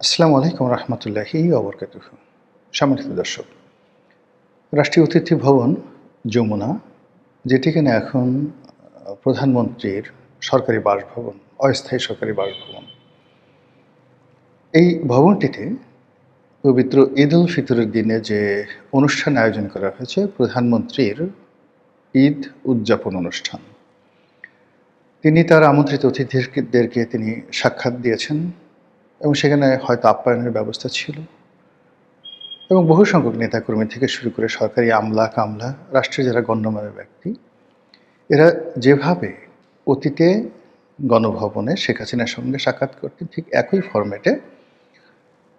আসসালামু আলাইকুম রহমতুল্লাহি ওবরকাতুহু। সম্মানিত দর্শক, রাষ্ট্রীয় অতিথি ভবন যমুনা, যেটি কিনা এখন প্রধানমন্ত্রীর সরকারি বাসভবন, অস্থায়ী সরকারি বাসভবন। এই ভবনটিতে পবিত্র ঈদ উল ফিতরের দিনে যে অনুষ্ঠান আয়োজন করা হয়েছে, প্রধানমন্ত্রীর ঈদ উদযাপন অনুষ্ঠান, তিনি তার আমন্ত্রিত অতিথিদেরকে তিনি সাক্ষাৎ দিয়েছেন এবং সেখানে হয়তো আপ্যায়নের ব্যবস্থা ছিল এবং বহু সংখ্যক নেতাকর্মী থেকে শুরু করে সরকারি আমলা কামলা, রাষ্ট্রের যারা গণ্যমান্য ব্যক্তি, এরা যেভাবে অতীতে গণভবনে শেখ হাসিনার সঙ্গে সাক্ষাৎ করতেন, ঠিক একই ফরম্যাটে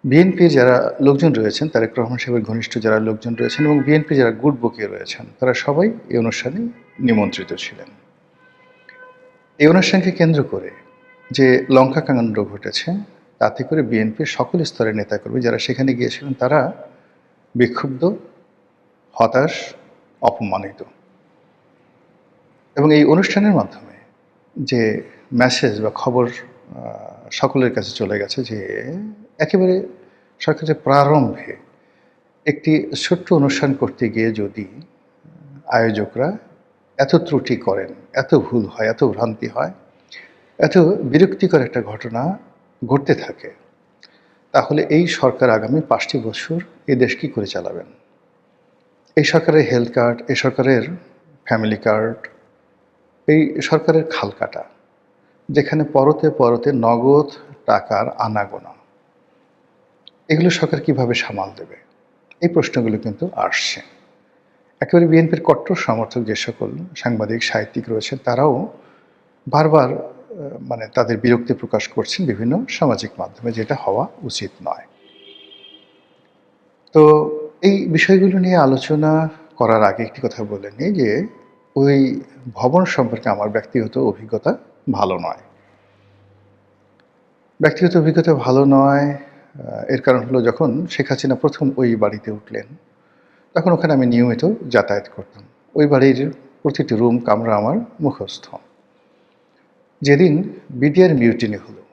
বিএনপির যারা লোকজন রয়েছেন, তারেক রহমান সাহেবের ঘনিষ্ঠ যারা লোকজন রয়েছেন এবং বিএনপি যারা গুট বকিয়ে রয়েছেন, তারা সবাই এই অনুষ্ঠানে নিমন্ত্রিত ছিলেন। এই অনুষ্ঠানকে কেন্দ্র করে যে লঙ্কাকাণ্ড ঘটেছে, তাতে করে বিএনপির সকল স্তরের নেতাকর্মী যারা সেখানে গিয়েছিলেন, তারা বিক্ষুব্ধ, হতাশ, অপমানিত। এবং এই অনুষ্ঠানের মাধ্যমে যে মেসেজ বা খবর সকলের কাছে চলে গেছে যে একেবারে সরকারের প্রারম্ভে একটি ছোট্ট অনুষ্ঠান করতে গিয়ে যদি আয়োজকরা এত ত্রুটি করেন, এত ভুল হয়, এত ভ্রান্তি হয়, এত বিরক্তিকর একটা ঘটনা ঘটতে থাকে, তাহলে এই সরকার আগামী 5টি বছর এই দেশ কী করে চালাবেন? এই সরকারের হেলথ কার্ড, এই সরকারের ফ্যামিলি কার্ড, এই সরকারের খাল কাটা, যেখানে পরতে পরতে নগদ টাকার আনাগোনা, এগুলো সরকার কিভাবে সামাল দেবে? এই প্রশ্নগুলো কিন্তু আসছে। একেবারে বিএনপির কট্টর সমর্থক যে সকল সাংবাদিক, সাহিত্যিক রয়েছেন, তারাও বারবার মানে তাদের বিরক্তি প্রকাশ করছেন বিভিন্ন সামাজিক মাধ্যমে, যেটা হওয়া উচিত নয়। তো এই বিষয়গুলো নিয়ে আলোচনা করার আগে একটি কথা বলে নিই যে ওই ভবন সম্পর্কে আমার ব্যক্তিগত অভিজ্ঞতা ভালো নয়। ব্যক্তিগত অভিজ্ঞতা ভালো নয়, এর কারণ হলো যখন শেখ হাসিনা প্রথম ওই বাড়িতে উঠলেন, তখন ওখানে আমি নিয়মিত যাতায়াত করতাম। ওই বাড়ির প্রতিটি রুম, কামরা আমার মুখস্থ। যেদিন বিডিআর মিউটিনি হলো,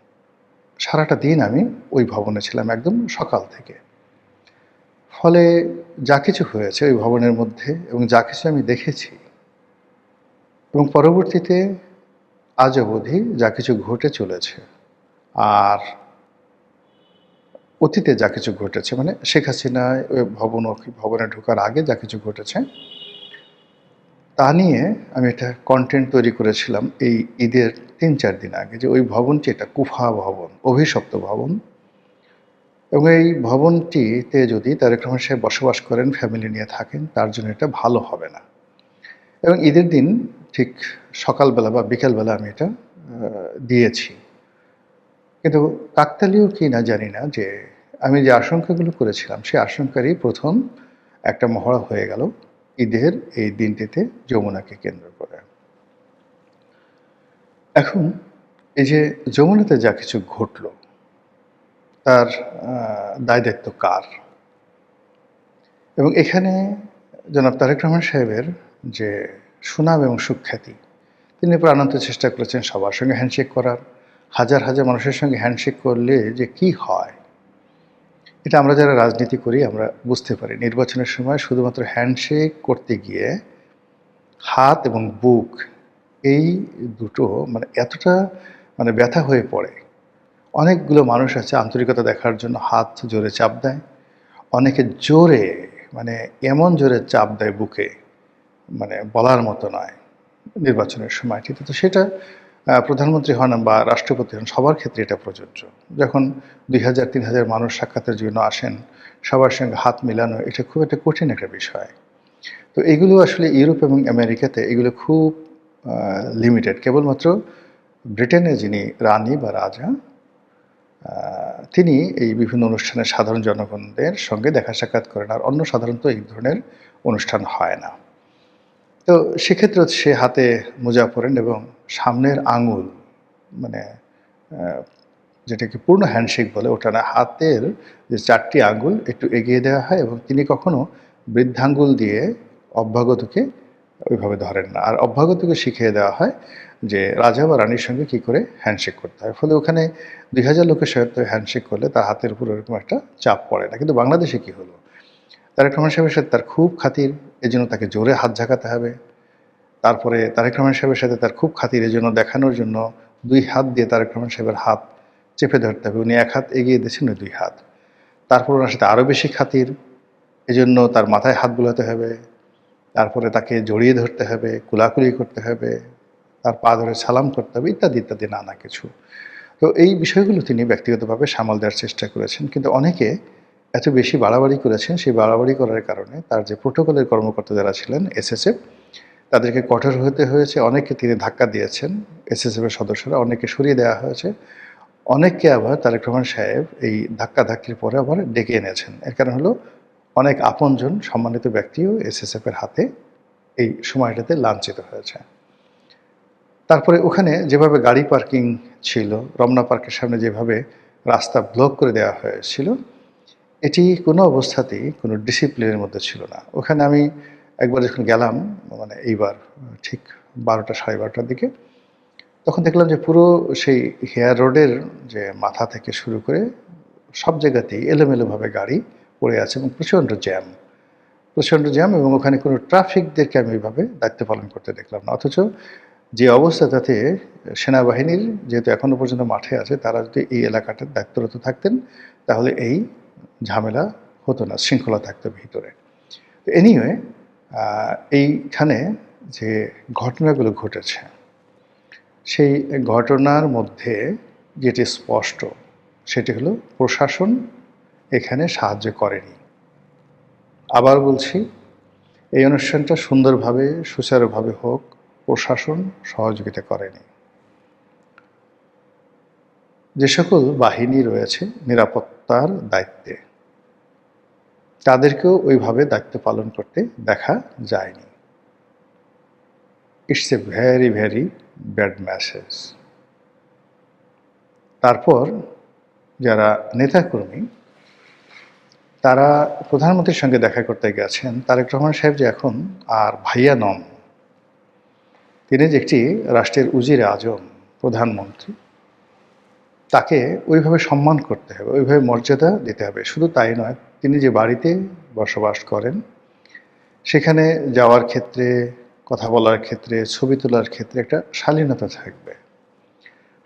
সারাটা দিন আমি ওই ভবনে ছিলাম একদম সকাল থেকে। ফলে যা কিছু হয়েছে ওই ভবনের মধ্যে এবং যা কিছু আমি দেখেছি এবং পরবর্তীতে আজ অবধি যা কিছু ঘটে চলেছে, আর অতীতে যা কিছু ঘটেছে, মানে শেখ হাসিনা ওই ভবনে ঢোকার আগে যা কিছু ঘটেছে, তা নিয়ে আমি একটা কন্টেন্ট তৈরি করেছিলাম এই ঈদের 3-4 দিন আগে, যে ওই ভবনটি একটা কুফা ভবন, অভিশপ্ত ভবন, এবং এই ভবনটিতে যদি তারেক রহমান সাহেব বসবাস করেন, ফ্যামিলি নিয়ে থাকেন, তার জন্য এটা ভালো হবে না। এবং ঈদের দিন ঠিক সকালবেলা বা বিকেলবেলা আমি এটা দিয়েছি। কিন্তু কাকতালীয় কি না জানি না, যে আমি যে আশঙ্কাগুলো করেছিলাম সেই আশঙ্কারই প্রথম একটা মহড়া হয়ে গেল ঈদের এই দিনটিতে যমুনাকে কেন্দ্র করে। এখন এই যে যমুনাতে যা কিছু ঘটল, তার দায় দায়িত্ব কার? এবং এখানে জনাব তারেক রহমান সাহেবের যে সুনাম এবং সুখ্যাতি, তিনি প্রাণান্ত চেষ্টা করেছেন সবার সঙ্গে হ্যান্ডশেক করার। হাজার হাজার মানুষের সঙ্গে হ্যান্ডশেক করলে যে কি হয়, এটা আমরা যারা রাজনীতি করি আমরা বুঝতে পারি। নির্বাচনের সময় শুধুমাত্র হ্যান্ডশেক করতে গিয়ে হাত এবং বুক, এই দুটো মানে এতটা মানে ব্যথা হয়ে পড়ে। অনেকগুলো মানুষ আছে আন্তরিকতা দেখার জন্য হাত জোরে চাপ দেয়, অনেকে জোরে মানে এমন জোরে চাপ দেয় বুকে, মানে বলার মতো নয় নির্বাচনের সময়টিতে। তো সেটা প্রধানমন্ত্রী হন বা রাষ্ট্রপতি হন, সবার ক্ষেত্রে এটা প্রযোজ্য। যখন 2000-3000 মানুষ সাক্ষাতের জন্য আসেন, সবার সঙ্গে হাত মেলানো এটা খুব একটা কঠিন একটা বিষয়। তো এগুলো আসলে ইউরোপ এবং আমেরিকাতে এগুলো খুব লিমিটেড। কেবলমাত্র ব্রিটেনে যিনি রানী বা রাজা, তিনি এই বিভিন্ন অনুষ্ঠানে সাধারণ জনগণদের সঙ্গে দেখা সাক্ষাৎ করেন, আর অন্য সাধারণত এই ধরনের অনুষ্ঠান হয় না। তো সেক্ষেত্রে সে হাতে মোজা পরেন এবং সামনের আঙুল, মানে যেটাকে পূর্ণ হ্যান্ডশেক বলে, ওটা না, হাতের যে 4টি আঙুল একটু এগিয়ে দেওয়া হয় এবং তিনি কখনো বৃদ্ধাঙ্গুল দিয়ে অভ্যাগতকে ওইভাবে ধরেন না। আর অভ্যাগতকে শিখিয়ে দেওয়া হয় যে রাজা বা রানীর সঙ্গে কী করে হ্যান্ডশেক করতে হয়। ফলে ওখানে ২,০০০ লোকের সাথে হ্যান্ডশেক করলে তার হাতের উপর ওরকম একটা চাপ পড়ে না। কিন্তু বাংলাদেশে কী হলো? তারেক রহমান সাহেবের সাথে তার খুব খাতির, এজন্য তাকে জোরে হাত ঝাঁকাতে হবে। তারপরে তারেক রহমান সাহেবের সাথে তার খুব খাতির, এজন্য দেখানোর জন্য ২ হাত দিয়ে তারেক রহমান সাহেবের হাত চেপে ধরতে হবে। উনি ১ হাত এগিয়ে দিয়েছেন, উনি ২ হাত। তারপর ওনার সাথে আরও বেশি খাতির, এজন্য তার মাথায় হাত বুলাতে হবে। তারপরে তাকে জড়িয়ে ধরতে হবে, কোলাকুলি করতে হবে, তার পা ধরে সালাম করতে হবে, ইত্যাদি ইত্যাদি নানা কিছু। তো এই বিষয়গুলো তিনি ব্যক্তিগতভাবে সামাল দেওয়ার চেষ্টা করেছেন। কিন্তু অনেকে এত বেশি বাড়াবাড়ি করেছেন, সেই বাড়াবাড়ি করার কারণে তার যে প্রোটোকলের কর্মকর্তা যারা ছিলেন এসএসএফ, তাদেরকে কঠোর হতে হয়েছে। অনেককে তিনি ধাক্কা দিয়েছেন, এসএসএফের সদস্যরা, অনেককে সরিয়ে দেওয়া হয়েছে। অনেককে আবার তারেক রহমান সাহেব এই ধাক্কাধাক্কির পরে আবার ডেকে এনেছেন। এর কারণ হলো অনেক আপনজন সম্মানিত ব্যক্তিও এসএসএফের হাতে এই সময়টাতে লাঞ্ছিত হয়েছে। তারপরে ওখানে যেভাবে গাড়ি পার্কিং ছিল, রমনা পার্কের সামনে যেভাবে রাস্তা ব্লক করে দেওয়া হয়েছিল, এটি কোনো অবস্থাতেই কোনো ডিসিপ্লিনের মধ্যে ছিল না। ওখানে আমি একবার যখন গেলাম, মানে এইবার ঠিক ১২টা ১২:৩০টার দিকে, তখন দেখলাম যে পুরো সেই হেয়ার রোডের যে মাথা থেকে শুরু করে সব জায়গাতেই এলোমেলোভাবে গাড়ি পড়ে আছে এবং প্রচণ্ড জ্যাম এবং ওখানে কোনো ট্রাফিকদেরকে আমি ওইভাবে দায়িত্ব পালন করতে দেখলাম না। অথচ যে অবস্থা, তাতে সেনাবাহিনীর যেহেতু এখনও পর্যন্ত মাঠে আছে, তারা যদি এই এলাকাটার দায়িত্বরত থাকতেন তাহলে এই ঝামেলা হতো না, শৃঙ্খলা থাকতো ভিতরে। তো এনিওয়ে, এইখানে যে ঘটনাগুলো ঘটেছে, সেই ঘটনার মধ্যে যেটি স্পষ্ট সেটি হলো প্রশাসন এখানে সাহায্য করেনি। আবার বলছি, এই অনুষ্ঠানটা সুন্দরভাবে সুচারুভাবে হোক, প্রশাসন সহযোগিতা করেনি। যে সকল বাহিনী রয়েছে নিরাপত্তার দায়িত্বে, তাদেরকেও ওইভাবে দায়িত্ব পালন করতে দেখা যায়নি। It's a very very bad message. তারপর যারা নেতাকর্মী, তারা প্রধানমন্ত্রীর সঙ্গে দেখা করতে গেছেন। তারেক রহমান সাহেব যে এখন আর ভাইয়া নন, তিনি যে একটি রাষ্ট্রের উজিরে আজম, প্রধানমন্ত্রী, তাকে ওইভাবে সম্মান করতে হবে, ওইভাবে মর্যাদা দিতে হবে। শুধু তাই নয়, তিনি যে বাড়িতে বসবাস করেন সেখানে যাওয়ার ক্ষেত্রে, কথা বলার ক্ষেত্রে, ছবি তোলার ক্ষেত্রে একটা শালীনতা থাকবে।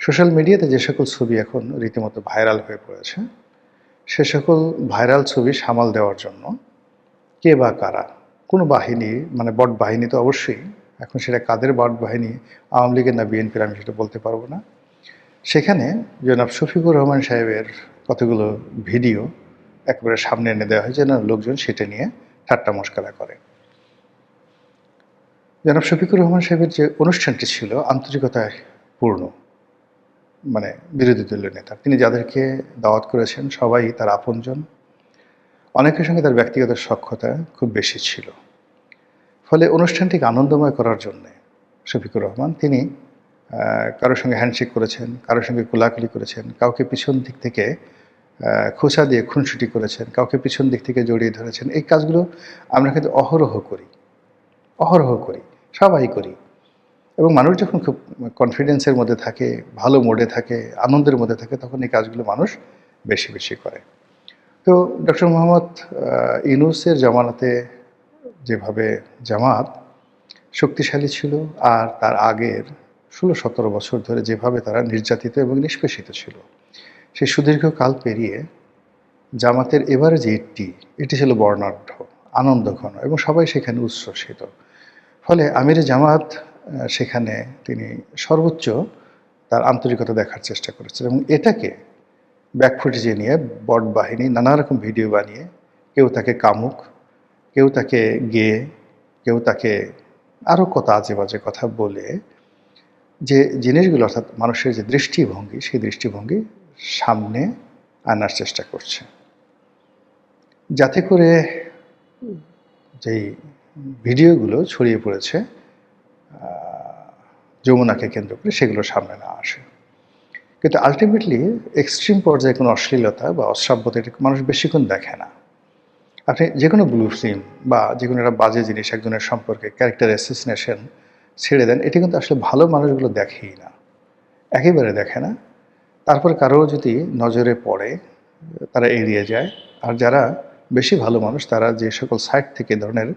সোশ্যাল মিডিয়াতে যে সকল ছবি এখন রীতিমতো ভাইরাল হয়ে পড়েছে, সে সকল ভাইরাল ছবি সামাল দেওয়ার জন্য কে বা কারা, কোনো বাহিনী, মানে বট বাহিনী তো অবশ্যই, এখন সেটা কাদের বট বাহিনী, আওয়ামী লীগের না বিএনপির, আমি সেটা বলতে পারবো না, সেখানে জনাব শফিকুর রহমান সাহেবের কতগুলো ভিডিও একেবারে সামনে এনে দেওয়া হয় যেন লোকজন সেটা নিয়ে ঠাট্টা মশকরা করে। জনাব শফিকুর রহমান সাহেবের যে অনুষ্ঠানটি ছিল আন্তরিকতায় পূর্ণ, মানে বিরোধী দলীয় নেতা, তিনি যাদেরকে দাওয়াত করেছেন সবাই তার আপনজন, অনেকের সঙ্গে তার ব্যক্তিগত সখ্যতা খুব বেশি ছিল। ফলে অনুষ্ঠানটিকে আনন্দময় করার জন্যে শফিকুর রহমান তিনি কারোর সঙ্গে হ্যান্ডশেক করেছেন, কারোর সঙ্গে কোলাকুলি করেছেন, কাউকে পিছন দিক থেকে খোঁচা দিয়ে খুনসুটি করেছেন, কাউকে পিছন দিক থেকে জড়িয়ে ধরেছেন। এই কাজগুলো আমরা কিন্তু অহরহ করি, সবাই করি। এবং মানুষ যখন খুব কনফিডেন্সের মধ্যে থাকে, ভালো মোডে থাকে, আনন্দের মধ্যে থাকে, তখন এই কাজগুলো মানুষ বেশি বেশি করে। তো ডক্টর মোহাম্মদ ইউনূসের জামানাতে যেভাবে জামাত শক্তিশালী ছিল, আর তার আগের 16-17 বছর ধরে যেভাবে তারা নির্যাতিত এবং নিষ্পেষিত ছিল, সেই সুদীর্ঘ কাল পেরিয়ে জামাতের এবারে যে এটি ছিল বর্ণাঢ্য, আনন্দঘন এবং সবাই সেখানে উচ্ছ্বসিত। ফলে আমিরে জামাত সেখানে তিনি সর্বোচ্চ তার আন্তরিকতা দেখার চেষ্টা করেছেন এবং এটাকে ব্যাকফুটেজে নিয়ে বট বাহিনী নানা রকম ভিডিও বানিয়ে, কেউ তাকে কামুক, কেউ তাকে গেয়ে, কেউ তাকে আরও কত আজে বাজে কথা বলে, যে জিনিসগুলো অর্থাৎ মানুষের যে দৃষ্টিভঙ্গি, সেই দৃষ্টিভঙ্গি সামনে আনার চেষ্টা করছে, যাতে করে যেই ভিডিওগুলো ছড়িয়ে পড়েছে যমুনাকে কেন্দ্র করে, সেগুলো সামনে না আসে। কিন্তু আলটিমেটলি এক্সট্রিম পর্যায়ে কোনো অশ্লীলতা বা অশ্রাব্যতা এটা মানুষ বেশিক্ষণ দেখে না। আপনি যে কোনো ব্লু ফিল্ম বা যে কোনো একটা বাজে জিনিস একজনের সম্পর্কে ক্যারেক্টার অ্যাসেসিনেশন ছেড়ে দেন, এটি কিন্তু আসলে ভালো মানুষগুলো দেখেই না, একেবারে দেখে না। তারপর কারো যদি নজরে পড়ে তারা এড়িয়ে যায়। আর যারা বেশি ভালো মানুষ তারা যে সকল সাইট থেকে এ ধরনের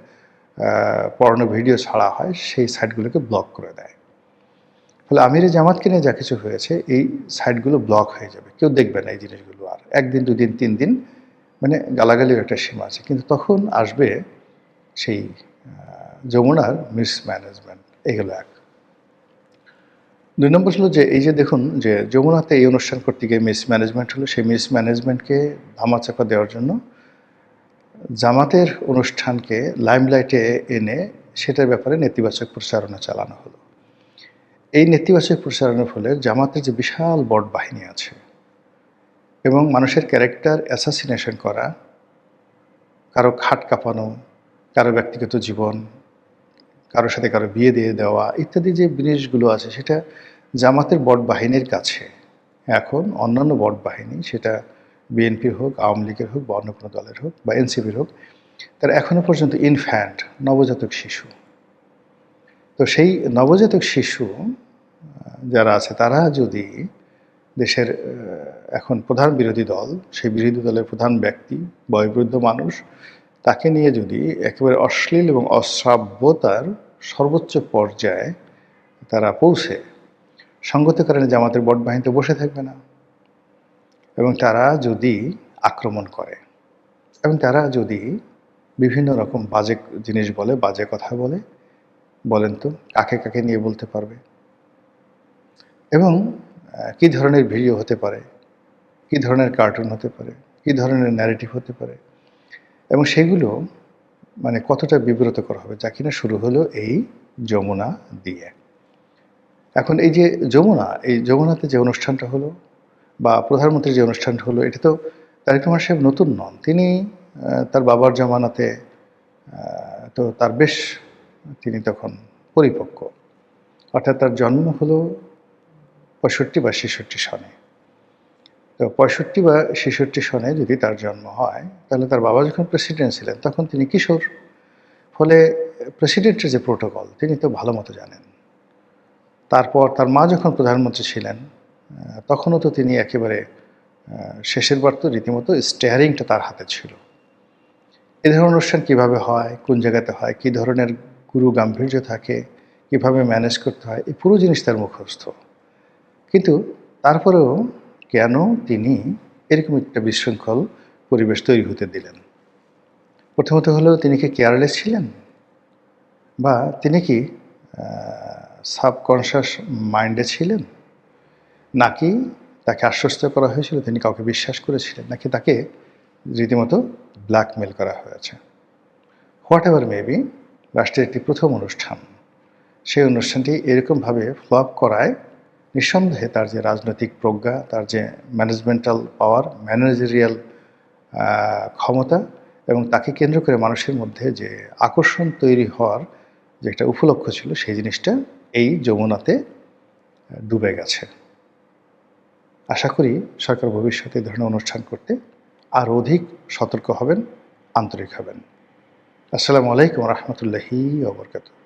পর্নো ভিডিও ছাড়া হয় সেই সাইটগুলোকে ব্লক করে দেয়। ফলে আমিরে জামাতকে নিয়ে যা কিছু হয়েছে এই সাইটগুলো ব্লক হয়ে যাবে, কেউ দেখবে না এই জিনিসগুলো আর। একদিন, দুদিন, 3 দিন মানে গালাগালির একটা সীমা আছে, কিন্তু তখন আসবে সেই যমুনার মিসম্যানেজমেন্ট। এগুলো এক। 2 নম্বর হলো যে এই যে দেখুন যে যমুনাতে এই অনুষ্ঠান করতে গিয়ে মিসম্যানেজমেন্ট হলো, সেই মিসম্যানেজমেন্টকে ধামাচাপা দেওয়ার জন্য জামাতের অনুষ্ঠানকে লাইমলাইটে এনে সেটার ব্যাপারে নেতিবাচক প্রচারণা চালানো হলো। এই নেতিবাচক প্রচারণার ফলে জামাতের যে বিশাল বট বাহিনী আছে এবং মানুষের ক্যারেক্টার অ্যাসাসিনেশন করা, কারো খাট কাঁপানো, কারো ব্যক্তিগত জীবন, কারোর সাথে কারো বিয়ে দিয়ে দেওয়া ইত্যাদি যে জিনিসগুলো আছে সেটা জামাতের বট বাহিনীর কাছে এখন অন্যান্য বট বাহিনী, সেটা বিএনপির হোক, আওয়ামী লীগের হোক বা অন্য কোনো দলের হোক বা এনসিপির হোক, তারা এখনও পর্যন্ত ইনফ্যান্ট, নবজাতক শিশু। তো সেই নবজাতক শিশু যারা আছে তারা যদি দেশের এখন প্রধান বিরোধী দল, সেই বিরোধী দলের প্রধান ব্যক্তি বয়োবৃদ্ধ মানুষ, তাকে নিয়ে যদি একেবারে অশ্লীল এবং অশ্রাব্যতার সর্বোচ্চ পর্যায়ে তারা পৌঁছে, সঙ্গত কারণে জামাতের বট বাহিনীতে বসে থাকবে না এবং তারা যদি আক্রমণ করে এবং তারা যদি বিভিন্ন রকম বাজে জিনিস বলে, বাজে কথা বলে, বলেন তো কাকে কাকে নিয়ে বলতে পারবে এবং কী ধরনের ভিডিও হতে পারে, কী ধরনের কার্টুন হতে পারে, কী ধরনের ন্যারেটিভ হতে পারে এবং সেগুলো মানে কতটা বিব্রতকর হবে, যা কিনা শুরু হলো এই যমুনা দিয়ে। এখন এই যে যমুনা, এই যমুনাতে যে অনুষ্ঠানটা হলো বা প্রধানমন্ত্রীর যে অনুষ্ঠানটা হলো, এটা তো তারেক রহমান সাহেব নতুন নন। তিনি তার বাবার জমানাতে তো তার বেশ তিনি তখন পরিপক্ক, অর্থাৎ তার জন্ম হলো 65 বা 66 সনে। তো 65 বা 66 সনে যদি তার জন্ম হয় তাহলে তার বাবা যখন প্রেসিডেন্ট ছিলেন তখন তিনি কিশোর। ফলে প্রেসিডেন্টের যে প্রোটোকল তিনি তো ভালো মতো জানেন। তারপর তার মা যখন প্রধানমন্ত্রী ছিলেন তখনও তো তিনি একেবারে শেষের বার তো রীতিমতো স্টিয়ারিংটা তার হাতে ছিল। এ ধরনের অনুষ্ঠান কীভাবে হয়, কোন জায়গাতে হয়, কী ধরনের গুরু গাম্ভীর্য থাকে, কীভাবে ম্যানেজ করতে হয়, এই পুরো জিনিস তার মুখস্থ। কিন্তু তারপরেও কেন তিনি এরকম একটা বিশৃঙ্খল পরিবেশ তৈরি হতে দিলেন? প্রথমত হলো তিনি কি কেয়ারলেস ছিলেন, বা তিনি কি সাবকনশাস মাইন্ডে ছিলেন, নাকি তাকে আশ্বস্ত করা হয়েছিল, তিনি কাউকে বিশ্বাস করেছিলেন, নাকি তাকে রীতিমতো ব্ল্যাকমেল করা হয়েছে? হোয়াট এভার মেবি, রাষ্ট্রের একটি প্রথম অনুষ্ঠান, সেই অনুষ্ঠানটি এরকমভাবে ফ্লপ করায় নিঃসন্দেহে তার যে রাজনৈতিক প্রজ্ঞা, তার যে ম্যানেজমেন্টাল পাওয়ার, ম্যানেজারিয়াল ক্ষমতা এবং তাকে কেন্দ্র করে মানুষের মধ্যে যে আকর্ষণ তৈরি হওয়ার যে একটা উপলক্ষ ছিল, সেই জিনিসটা এই যমুনাতে ডুবে গেছে। আশা করি সরকার ভবিষ্যতে এই ধরনের অনুষ্ঠান করতে আরও অধিক সতর্ক হবেন, আন্তরিক হবেন। আসসালামু আলাইকুম রহমতুল্লাহি ওয়া বারাকাতুহু।